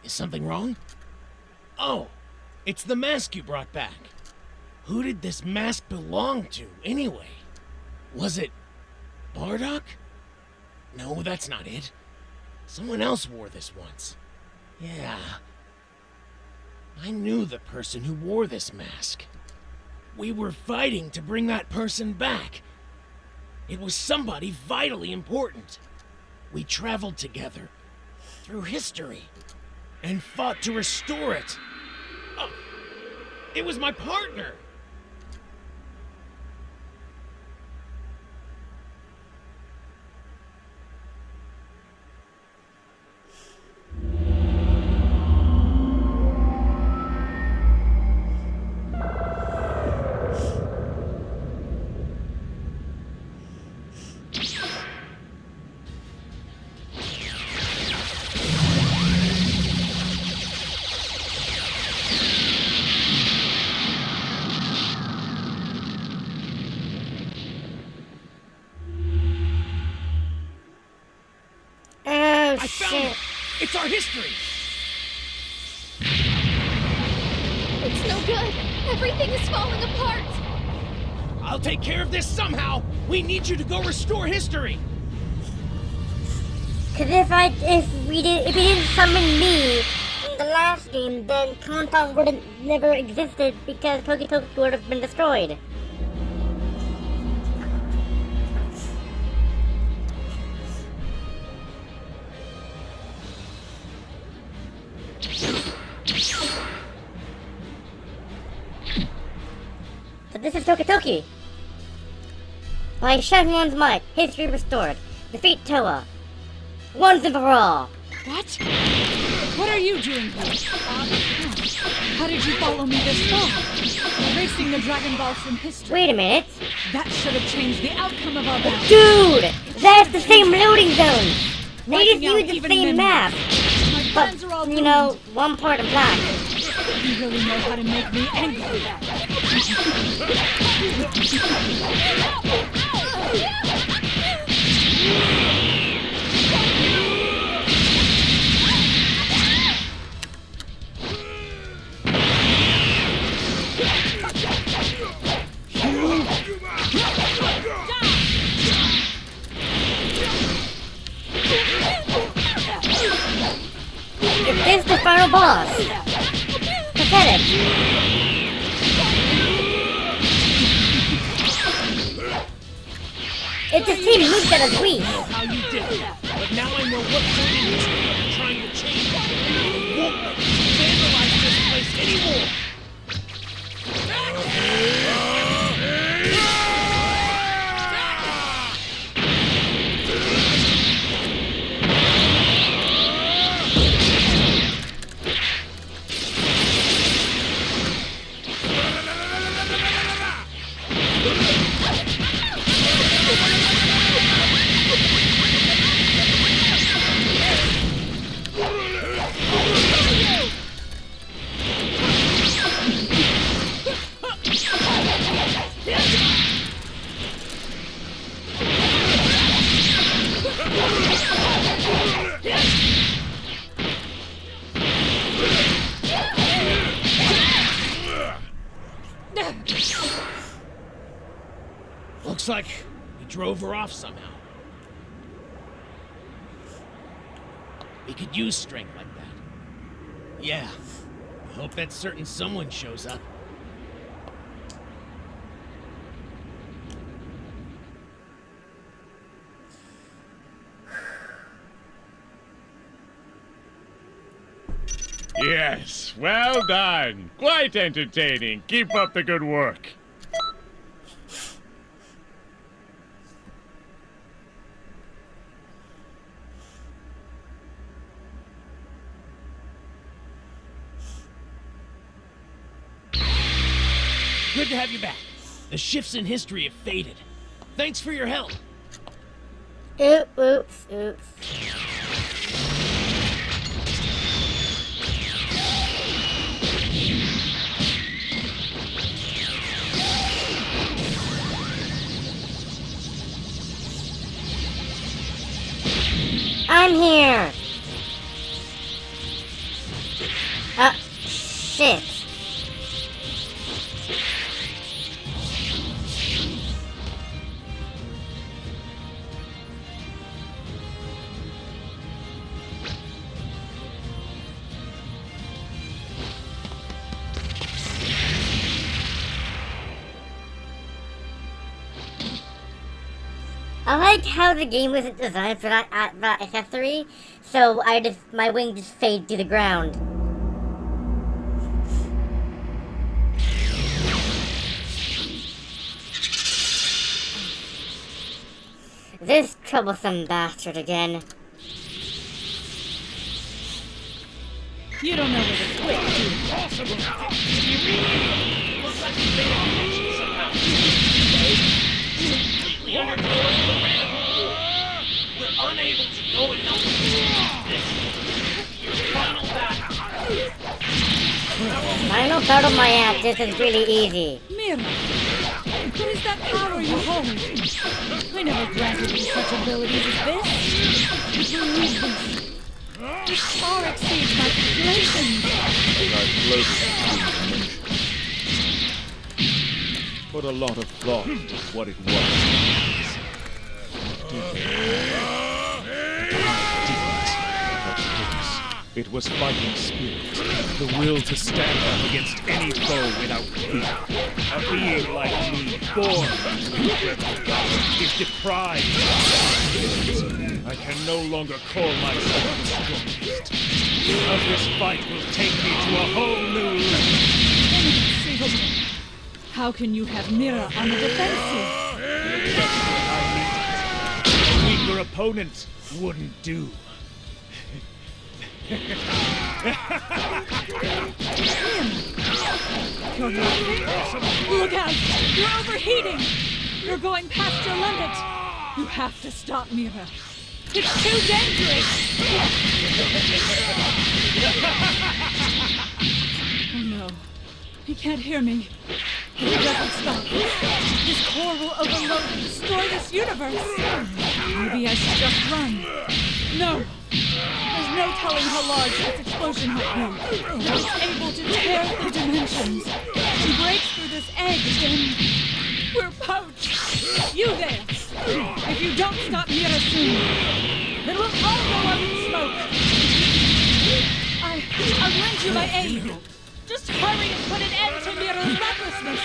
Is something wrong? Oh, it's the mask you brought back. Who did this mask belong to, anyway? Was it Bardock? No, that's not it. Someone else wore this once. Yeah. I knew the person who wore this mask. We were fighting to bring that person back. It was somebody vitally important. We traveled together through history and fought to restore it. Oh, it was my partner. I found it! It's our history! It's no good! Everything is falling apart! I'll take care of this somehow! We need you to go restore history! Cause if he didn't summon me in the last game, then Conton wouldn't never existed because Toki would have been destroyed. But this is Toki. By Shenron's might, history restored. Defeat Toa. Once and for all. What? What are you doing here? How did you follow me this far? Erasing the Dragon Balls from history. Wait a minute. That should have changed the outcome of our battle. Dude! That's the same loading zone! They just Wiping out used the even same memories. map! My But, plans are all you ruined. know, one part in black. You really know how to make me angry. Is this the final boss? Pathetic. It's the same moveset as we. How you did it, but now I know what point in history you're trying to change. I won't let you vandalize this place anymore! Looks like we drove her off somehow. We could use strength like that. Yeah, I hope that certain someone shows up. Yes, well done. Quite entertaining. Keep up the good work. Good to have you back. The shifts in history have faded. Thanks for your help. Oops. I'm here. shit. I like how the game wasn't designed for that accessory, so my wing just fade to the ground. This troublesome bastard again. You don't know where to quit, do you? We're unable to go and help this. Your final battle. Final battle my ass, this is really easy. Mira, what is that power you hold? I never granted you such abilities as this. Believe this. This far exceeds my calculations. I floated through dimensions. Put a lot of thought into what it was. It was fighting spirit, the will to stand up against any foe without fear. A being like me, born into incredible power, is deprived. I can no longer call myself the strongest. But this fight will take me to a whole new level. Inconceivable. How can you have Mira on the defensive? Just what I needed. A weaker opponent wouldn't do. You're not. Look out! You're overheating! You're going past your limit! You have to stop, Mira. It's too dangerous! Oh no. He can't hear me. If he doesn't stop, his core will overload and destroy this universe. Maybe I should just run. No! There's no telling how large this explosion might be. If it's able to tear through dimensions and break through this egg, then we're poached. You there! If you don't stop Mira soon, then we'll all go up in smoke. I'll lend you my aid. Just hurry and put an end to Mira's recklessness.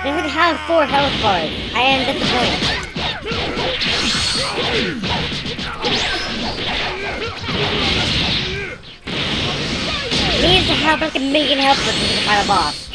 This would have 4 health bars. I am disappointed. It needs to have like a million health bars to the final boss.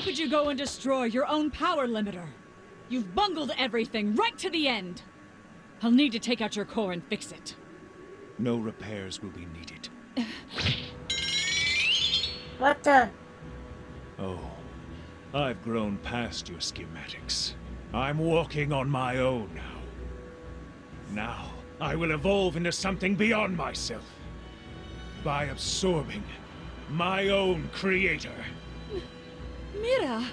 How could you go and destroy your own power limiter? You've bungled everything right to the end. I'll need to take out your core and fix it. No repairs will be needed. What the? Oh, I've grown past your schematics. I'm walking on my own now. Now, I will evolve into something beyond myself. By absorbing my own creator. Mira!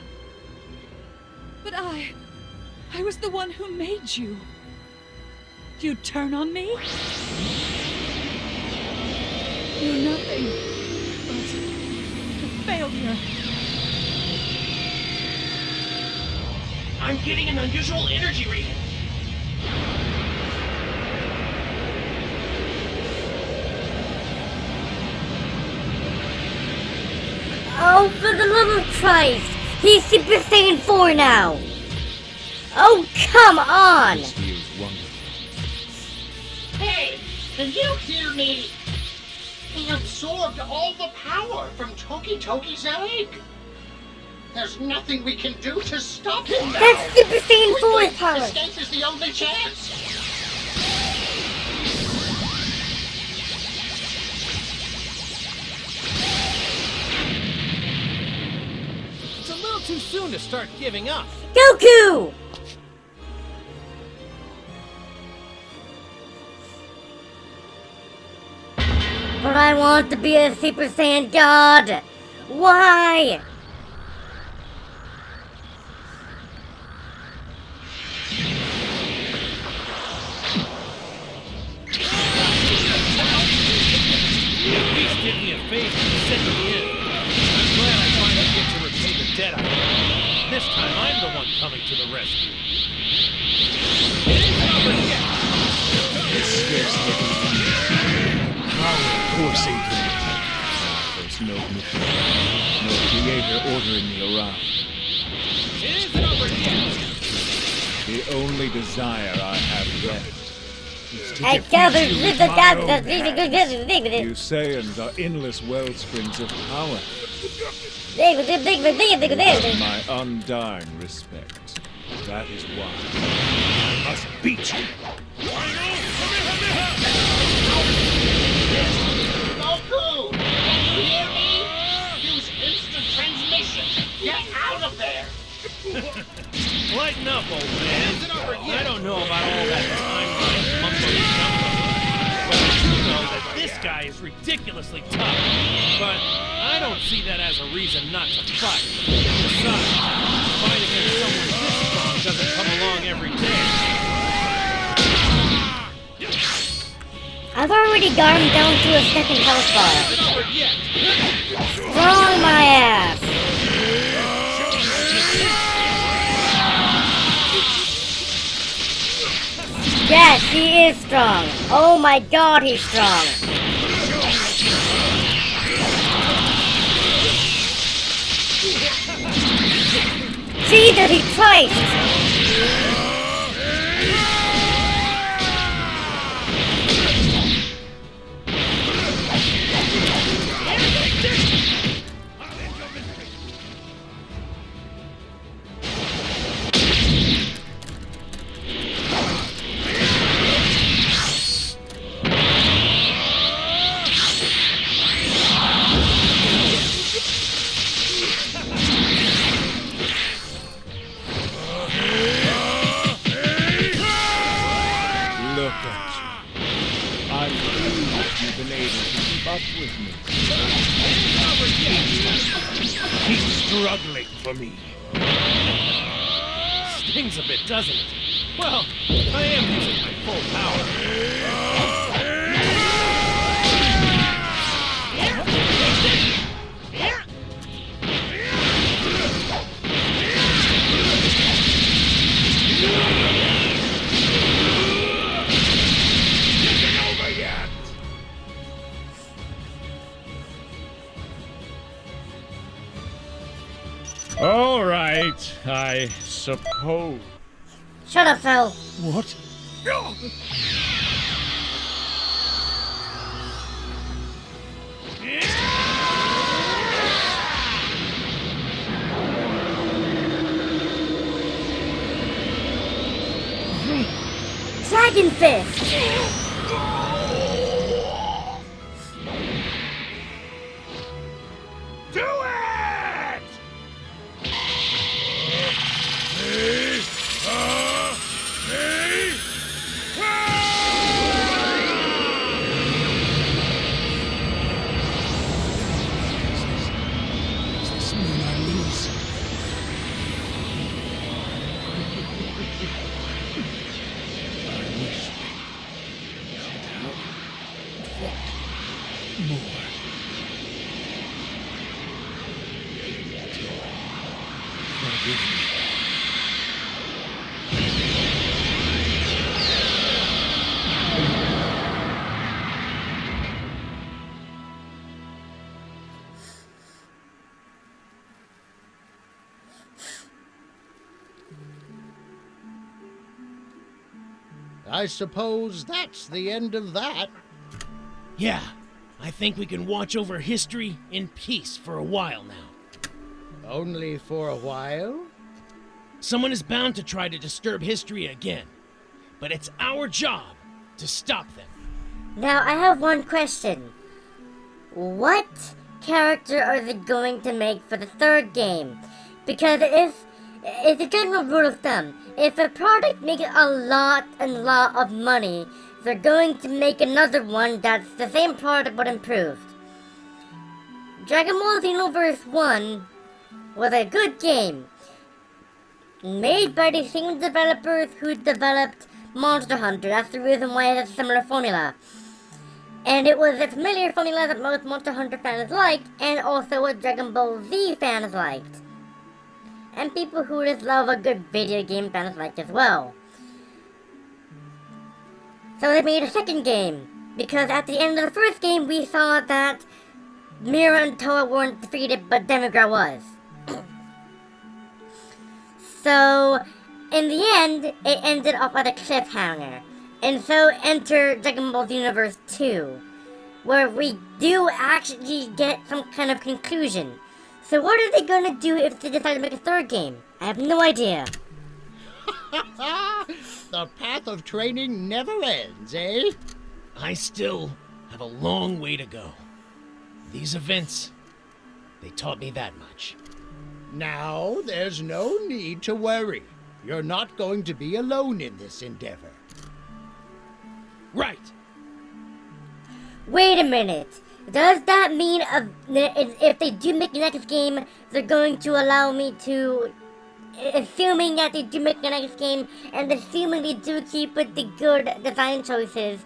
But I was the one who made you. You'd turn on me? You're nothing but a failure. I'm getting an unusual energy reading. Oh, for the love of Christ! He's Super Saiyan 4 now! Oh, come on! This feels wonderful. Hey, can you hear me? He absorbed all the power from Toki Toki's egg. There's nothing we can do to stop him now. That's Super Saiyan 4's power! Escape is the only chance. It's a little too soon to start giving up. Goku! But I want to be a Super Saiyan God! Why? You at least did me a favor and sent me in. I'm glad I finally get to repay the debt I owe. This time I'm the one coming to the rescue. It isn't over yet. This scarce getting power coursing through me. There's no mission, no creator ordering me around. It isn't over yet. The only desire I have left is to I defeat covered you with with the my God. own hands. You Saiyans are endless wellsprings of power. You have my undying respect. That is why I must beat you. Goku, can you hear me? Use instant transmission. Get out of there. Lighten up, old man. I don't know about all that timeline mumbo-jumbo. But I do know that this guy is ridiculously tough. But I don't see that as a reason not to fight. Besides, fight against someone this strong doesn't come along every day. I've already got him down to a second health bar. Isn't over yet. Strong my ass! Yes, he is strong. Oh my god, he's strong. Jesus Christ! Look at you. I'm pleased you've been able to keep up with me. Keep struggling for me. Stings a bit, doesn't it? Well, I am using my full power. All right, I suppose. Shut up, Phil. What? Dragon Fist! Do it! Does this mean I lose? I wish I could have more. Forgive me. I suppose that's the end of that. Yeah, I think we can watch over history in peace for a while now. Only for a while? Someone is bound to try to disturb history again, but it's our job to stop them. Now, I have one question. What character are they going to make for the third game? Because it's a general rule of thumb. If a product makes a lot of money, they're going to make another one that's the same product but improved. Dragon Ball Xenoverse 1 was a good game, made by the same developers who developed Monster Hunter. That's the reason why it has a similar formula. And it was a familiar formula that most Monster Hunter fans liked, and also what Dragon Ball Z fans liked. And people who just love a good video game fans liked as well. So they made a second game, because at the end of the first game we saw that Mira and Toa weren't defeated, but Demigra was. So, in the end, it ended up at a cliffhanger. And so enter Dragon Ball Xenoverse 2, where we do actually get some kind of conclusion. So what are they gonna do if they decide to make a third game? I have no idea. The path of training never ends, eh? I still have a long way to go. These events, they taught me that much. Now, there's no need to worry. You're not going to be alone in this endeavor. Right! Wait a minute. Does that mean if they do make the next game, they're going to allow me to... Assuming that they do make the next game, and assuming they do keep with the good design choices,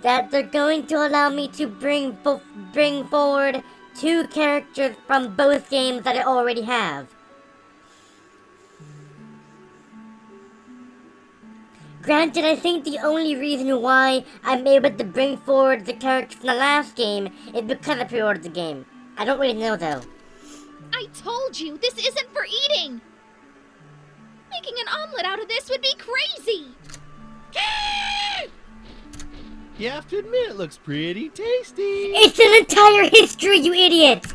that they're going to allow me to bring forward 2 characters from both games that I already have. Granted, I think the only reason why I'm able to bring forward the characters from the last game is because I pre-ordered the game. I don't really know though. I told you, this isn't for eating! Making an omelet out of this would be crazy! You have to admit, it looks pretty tasty. It's an entire history, you idiot!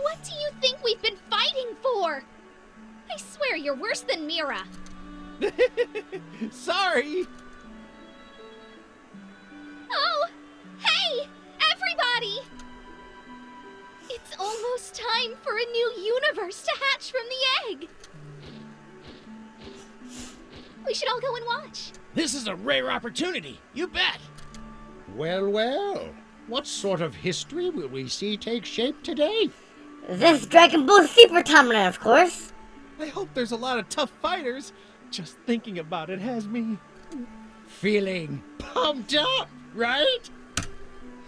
What do you think we've been fighting for? I swear you're worse than Mira. Sorry. Oh! Hey! Everybody! It's almost time for a new universe to hatch from the egg! We should all go and watch. This is a rare opportunity, you bet! Well, well. What sort of history will we see take shape today? This Dragon Ball Super Timeline, of course. I hope there's a lot of tough fighters. Just thinking about it has me... Feeling pumped up, right?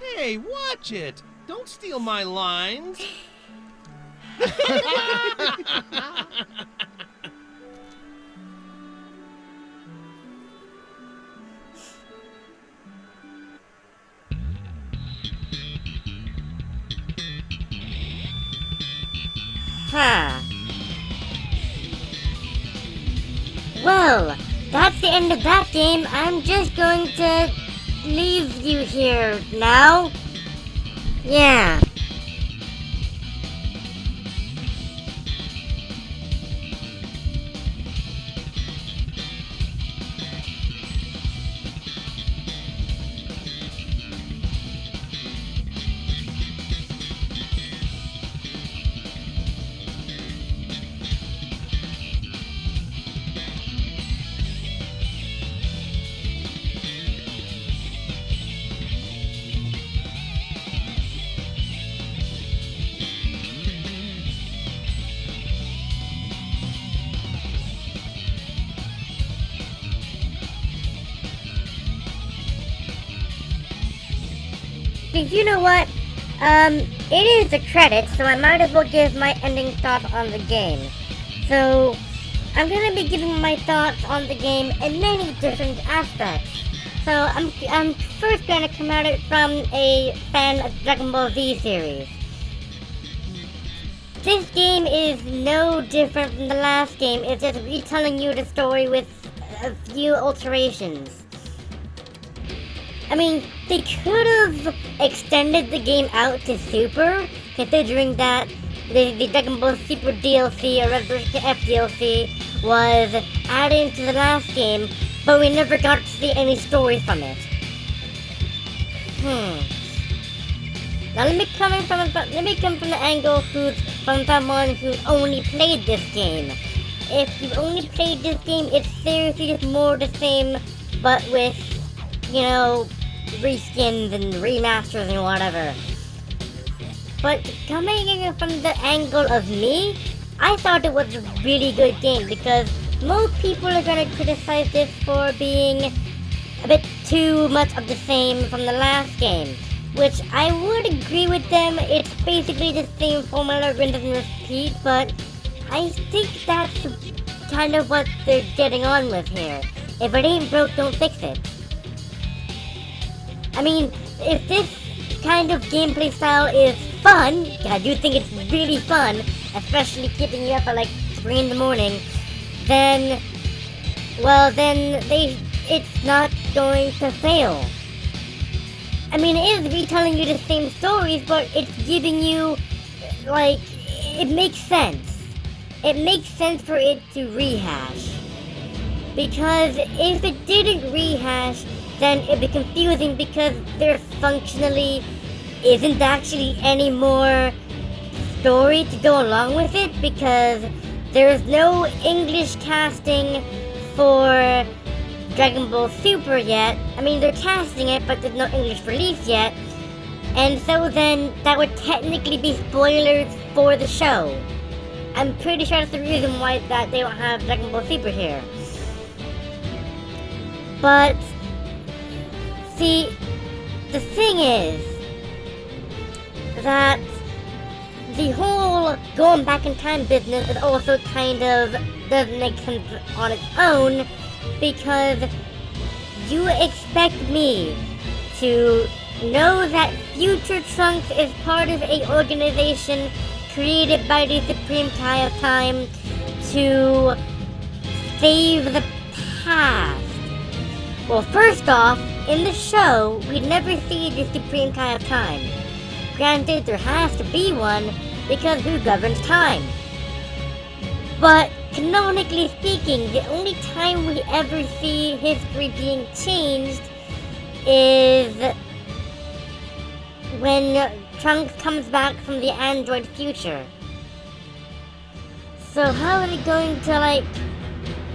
Hey, watch it! Don't steal my lines. Huh. Well, that's the end of that game. I'm just going to leave you here now. Yeah. you know what? It is the credits, so I might as well give my ending thoughts on the game. So, I'm gonna be giving my thoughts on the game in many different aspects. So, I'm first gonna come at it from a fan of Dragon Ball Z series. This game is no different from the last game. It's just retelling you the story with a few alterations. I mean, they could have extended the game out to Super, considering that the Dragon Ball Super DLC or Revolution F DLC was added into the last game, but we never got to see any story from it. Now let me come from the angle from someone who's only played this game. If you've only played this game, it's seriously just more the same, but with, reskins and remasters and whatever. But coming in from the angle of me, I thought it was a really good game because most people are gonna criticize this for being a bit too much of the same from the last game, which I would agree with them. It's basically the same formula, rinse and repeat, but I think that's kind of what they're getting on with here. If it ain't broke, don't fix it. I mean, if this kind of gameplay style is fun, I do think it's really fun, especially keeping you up at like 3 in the morning, then it's not going to fail. I mean, it is retelling you the same stories, but it's giving you, it makes sense. It makes sense for it to rehash. Because if it didn't rehash, then it'd be confusing because there functionally isn't actually any more story to go along with it, because there's no English casting for Dragon Ball Super yet. I mean, they're casting it, but there's no English release yet. And so then, that would technically be spoilers for the show. I'm pretty sure that's the reason why that they don't have Dragon Ball Super here. But, see, the thing is that the whole going back in time business is also kind of doesn't make sense on its own, because you expect me to know that Future Trunks is part of a organization created by the Supreme Kai of Time to save the past. Well, first off, in the show, we never see the Supreme Kai of Time. Granted, there has to be one, because who governs time? But, canonically speaking, the only time we ever see history being changed is when Trunks comes back from the android future. So how are they going to,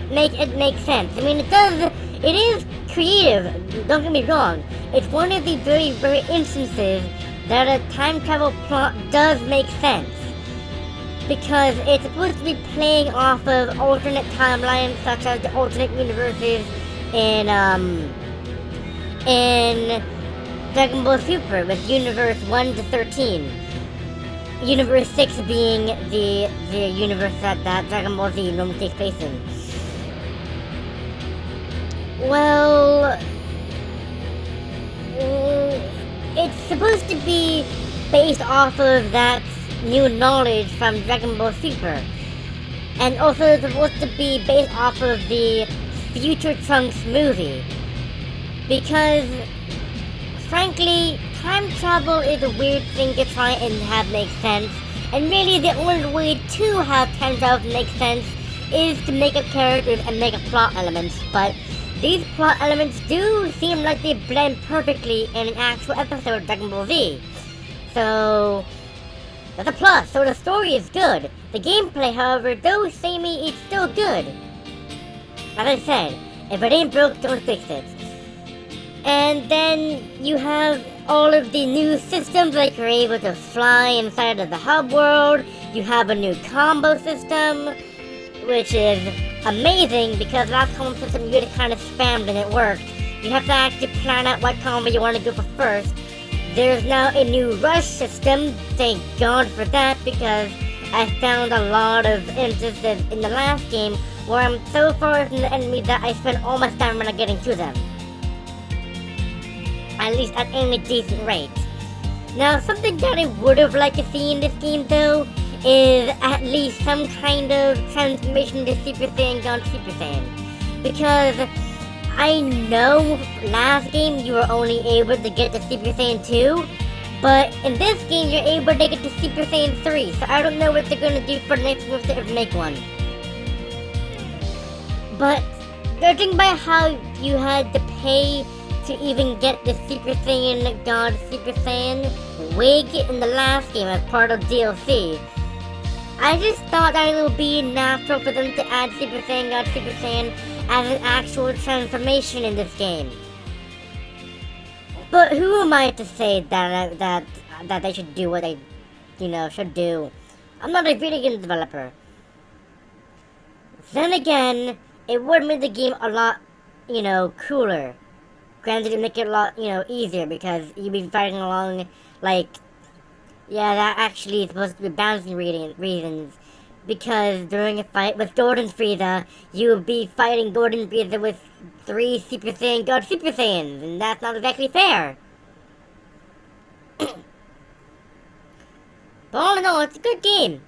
make it make sense? I mean, it is creative, don't get me wrong. It's one of the very rare instances that a time travel plot does make sense, because it's supposed to be playing off of alternate timelines, such as the alternate universes in Dragon Ball Super with Universe 1 to 13. Universe 6 being the universe that Dragon Ball Z normally takes place in. Well, it's supposed to be based off of that new knowledge from Dragon Ball Super. And also it's supposed to be based off of the Future Trunks movie. Because, frankly, time travel is a weird thing to try and have make sense. And really the only way to have time travel make sense is to make up characters and make up plot elements. But these plot elements do seem like they blend perfectly in an actual episode of Dragon Ball Z. So that's a plus. So the story is good. The gameplay, however, though samey, it's still good. As I said, if it ain't broke, don't fix it. And then you have all of the new systems, like you're able to fly inside of the hub world. You have a new combo system, which is amazing, because last combo system you just kind of spammed and it worked. You have to actually plan out what combo you want to go for first. There's now a new rush system, thank God for that, because I found a lot of instances in the last game where I'm so far from the enemy that I spend all my stamina getting to them. At least at any decent rate. Now, something that I would have liked to see in this game, though, is at least some kind of transformation to Super Saiyan God Super Saiyan. Because I know last game you were only able to get to Super Saiyan 2, but in this game you're able to get to Super Saiyan 3, so I don't know what they're gonna do for the next move to make one. But judging by how you had to pay to even get the Super Saiyan God Super Saiyan wig in the last game as part of DLC, I just thought that it would be natural for them to add Super Saiyan God Super Saiyan as an actual transformation in this game. But who am I to say that they should do what they, should do? I'm not a video game developer. Then again, it would make the game a lot, cooler. Granted, it make it a lot, easier because you'd be fighting along, that actually is supposed to be balancing reasons. Because during a fight with Golden Frieza, you would be fighting Golden Frieza with 3 Super Saiyan God Super Saiyans, and that's not exactly fair. But all in all, it's a good game.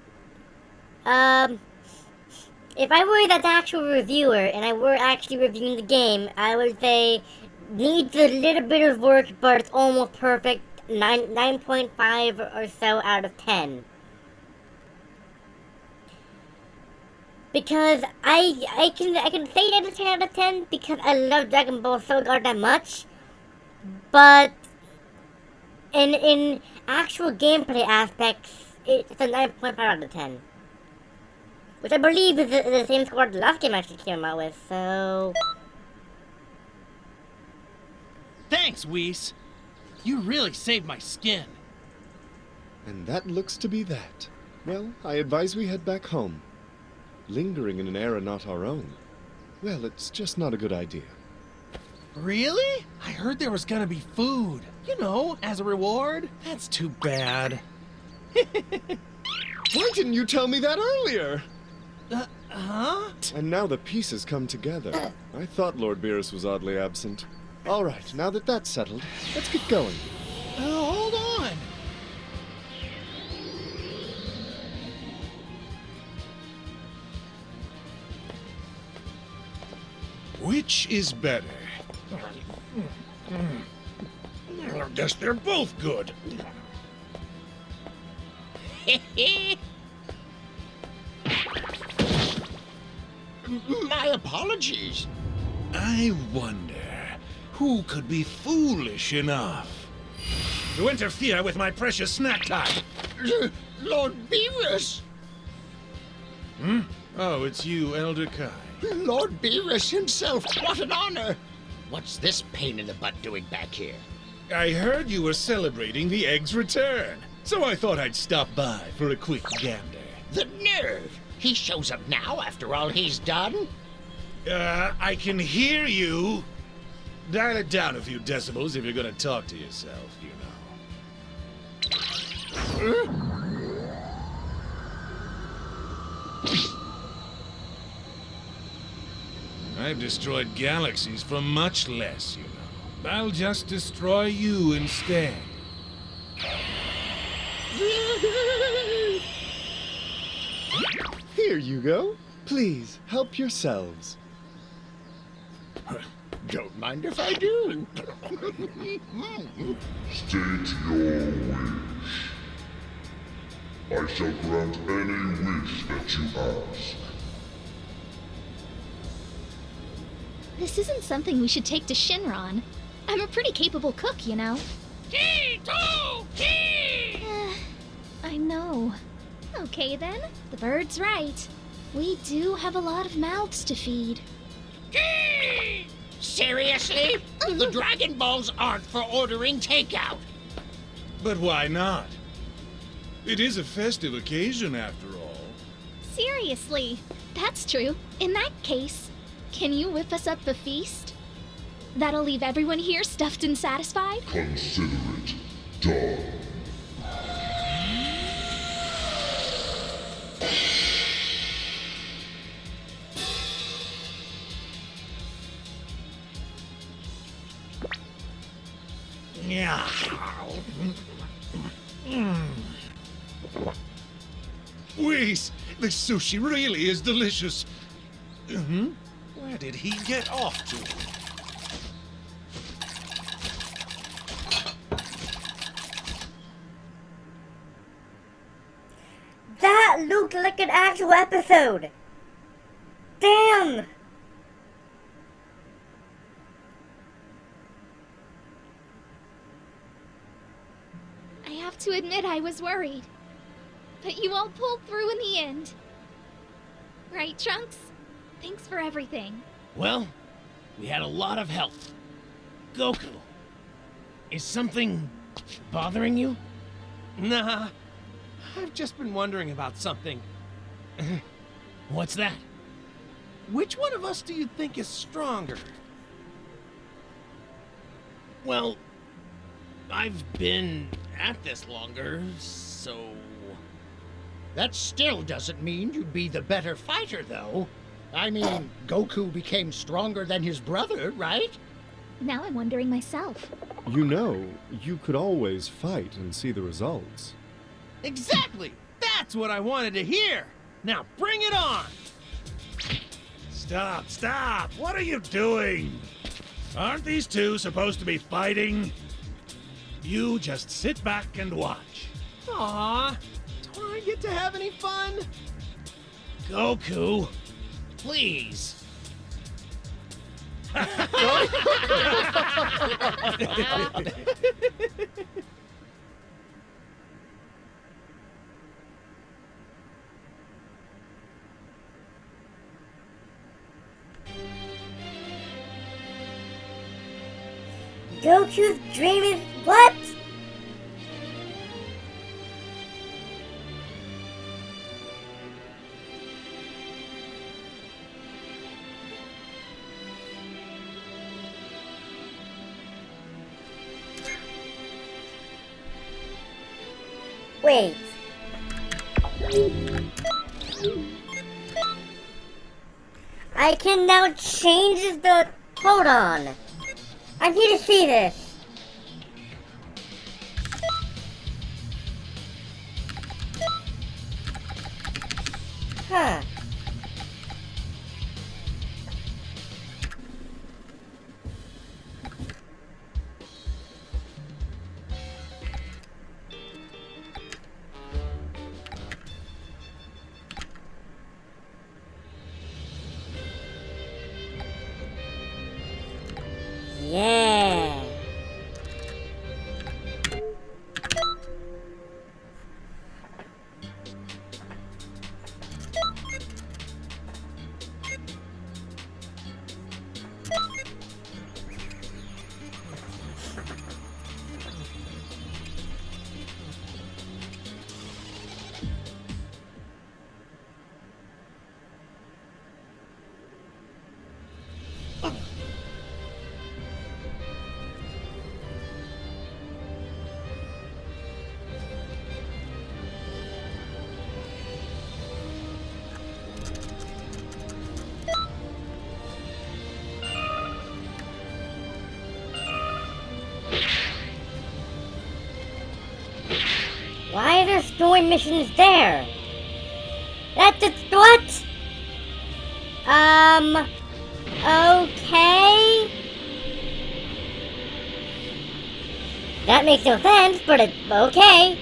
If I were the actual reviewer, and I were actually reviewing the game, I would say, needs a little bit of work, but it's almost perfect. 9.5 or so out of 10. Because I can say that it's 10 out of 10 because I love Dragon Ball so goddamn much. But in actual gameplay aspects, it's a 9.5 out of 10. Which I believe is the same score the last game actually came out with, so... Thanks, Whis. You really saved my skin. And that looks to be that. Well, I advise we head back home. Lingering in an era not our own, well, it's just not a good idea. Really? I heard there was gonna be food. As a reward. That's too bad. Why didn't you tell me that earlier? Huh? And now the pieces come together. I thought Lord Beerus was oddly absent. All right, now that that's settled, let's get going. Hold on. Which is better? I guess they're both good. My apologies. I wonder who could be foolish enough to interfere with my precious snack time. Lord Beerus! Oh, it's you, Elder Kai. Lord Beerus himself, what an honor! What's this pain in the butt doing back here? I heard you were celebrating the egg's return, so I thought I'd stop by for a quick gander. The nerve! He shows up now after all he's done? I can hear you. Dial it down a few decibels if you're gonna talk to yourself, I've destroyed galaxies for much less, I'll just destroy you instead. Here you go. Please, help yourselves. Don't mind if I do. State your wish. I shall grant any wish that you ask. This isn't something we should take to Shinron. I'm a pretty capable cook, I know. Okay then, the bird's right. We do have a lot of mouths to feed. Seriously? The Dragon Balls aren't for ordering takeout. But why not? It is a festive occasion, after all. Seriously, that's true. In that case, can you whip us up a feast? That'll leave everyone here stuffed and satisfied? Consider it. done. Yeah. Whis, this sushi really is delicious. Where did he get off to? That looked like an actual episode! Damn! I have to admit I was worried. But you all pulled through in the end. Right, Trunks? Thanks for everything. Well, we had a lot of help. Goku, is something bothering you? Nah, I've just been wondering about something. What's that? Which one of us do you think is stronger? Well, I've been at this longer, so... That still doesn't mean you'd be the better fighter, though. I mean, Goku became stronger than his brother, right? Now I'm wondering myself. You know, you could always fight and see the results. Exactly! That's what I wanted to hear! Now bring it on! Stop! What are you doing? Aren't these two supposed to be fighting? You just sit back and watch. Aww, don't I get to have any fun? Goku, please. Goku's dream is what? Wait. I can now change the... Hold on. I need to see this. Huh. Yeah. Why are there story missions there? That's a what? Okay. That makes no sense, but it's okay.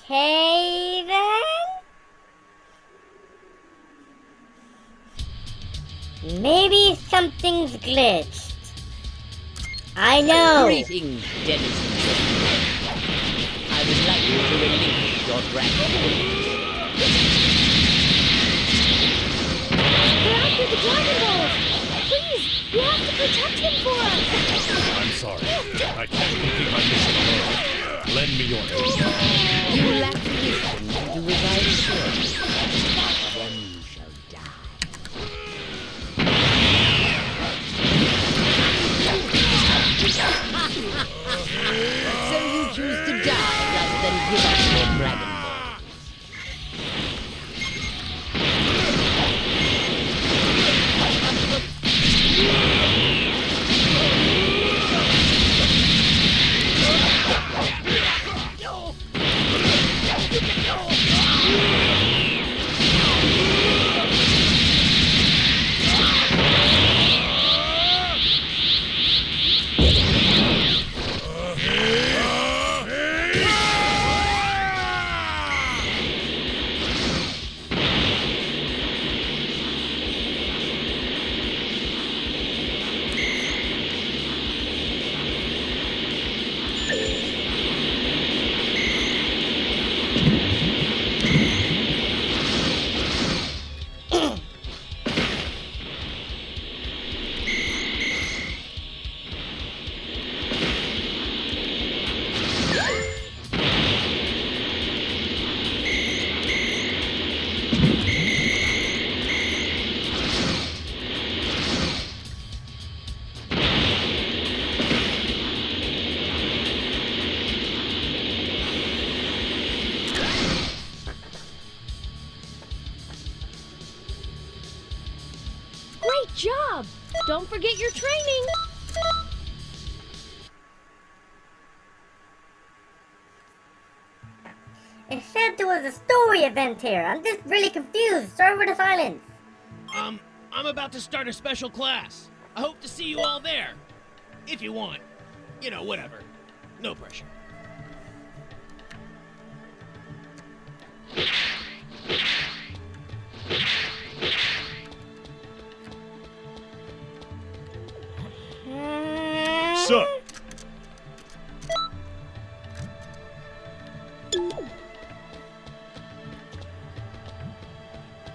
Okay then? Maybe something's glitched. I know! Greetings, denizens. I would like you to relinquish your dragon. They're after the Dragon Balls! Please, you have to protect him for us! I'm sorry. I can't complete my mission alone. Lend me your aid. You lack the wisdom to do as I say. Then you shall die. So you choose to die rather than give up your Dragon Balls. Great job! Don't forget your training! It said there was a story event here. I'm just really confused. Sorry for the silence. I'm about to start a special class. I hope to see you all there. If you want. You know, whatever. No pressure. Sir,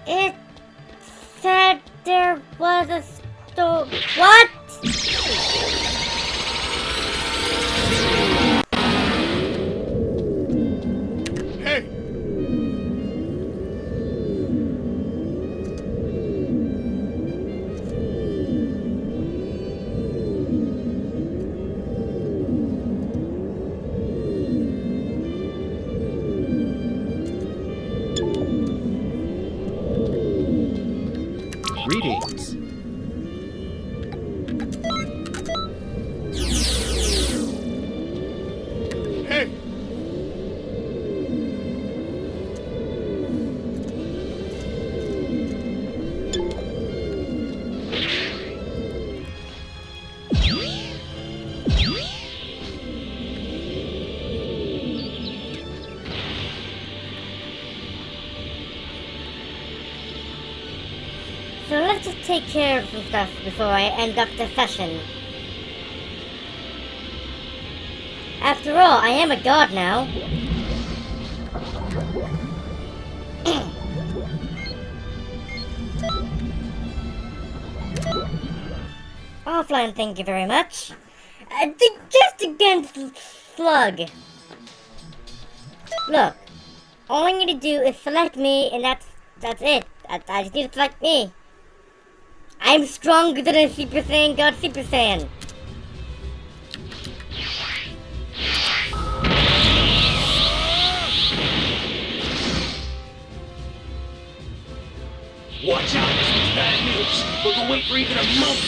It said there was a story. What? hey! Greetings. Hey! So let's just take care of some stuff before I end up the session. After all, I am a god now. Offline, thank you very much. Just against Slug. Look, all I need to do is select me, and that's it. I just need to select me. I'm stronger than a Super Saiyan God Super Saiyan. Watch out, this one's bad news. We'll wait for even a moment.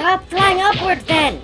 Stop flying upwards then!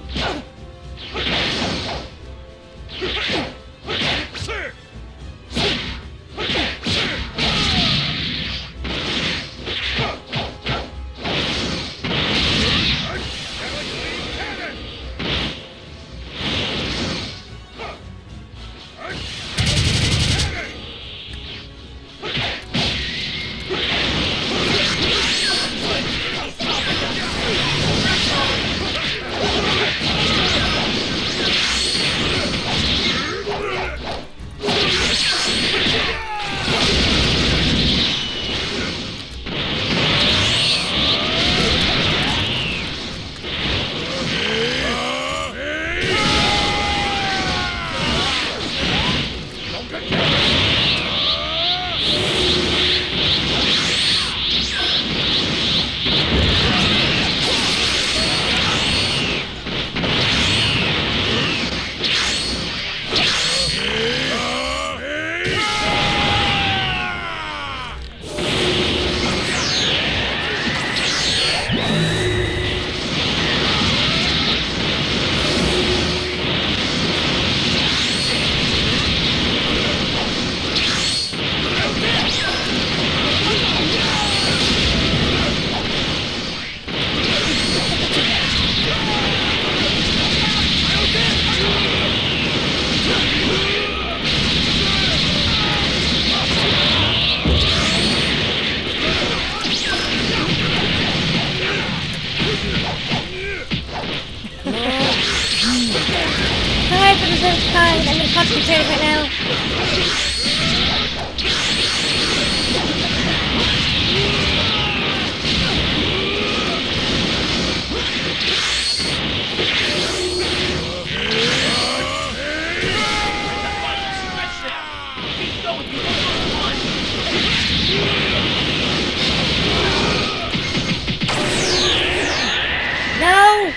Sorry for the first time, I'm in concentrate right now. No!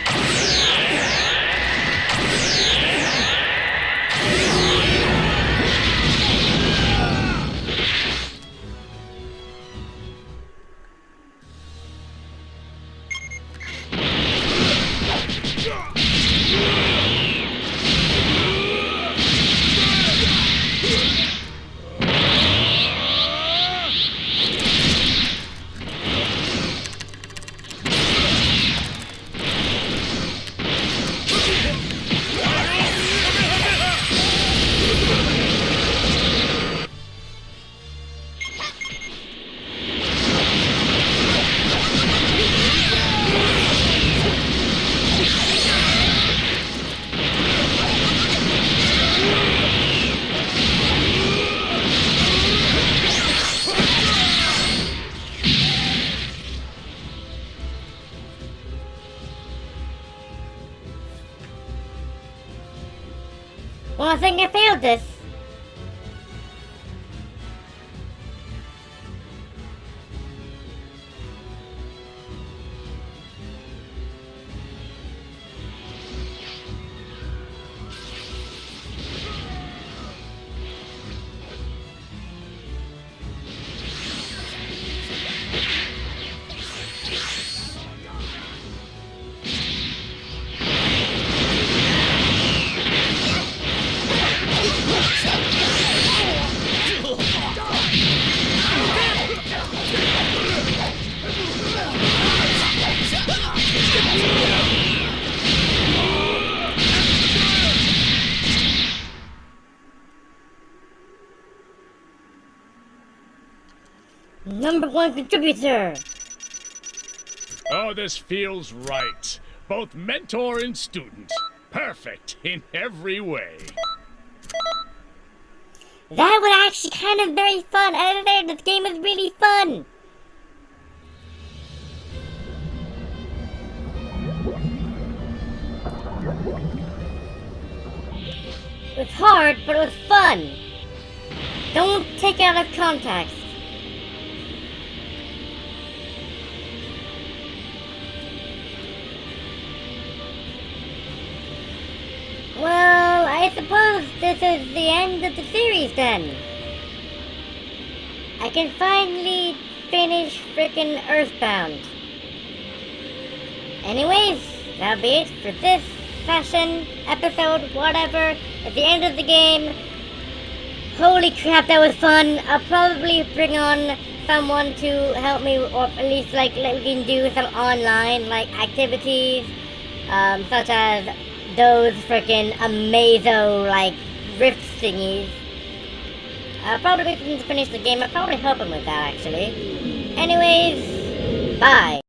Well, I think I failed this. #1 contributor. Oh, this feels right. Both mentor and student. Perfect in every way. That was actually kind of very fun. I don't know, this game is really fun. It was hard, but it was fun. Don't take it out of context. Well, I suppose this is the end of the series then. I can finally finish frickin' Earthbound. Anyways, that'll be it for this session, episode, whatever. At the end of the game, holy crap, that was fun. I'll probably bring on someone to help me, or at least like we can do some online like activities, such as those freaking Amazo like rift thingies. I'll probably finish the game. I'll probably help him with that actually. Anyways, bye.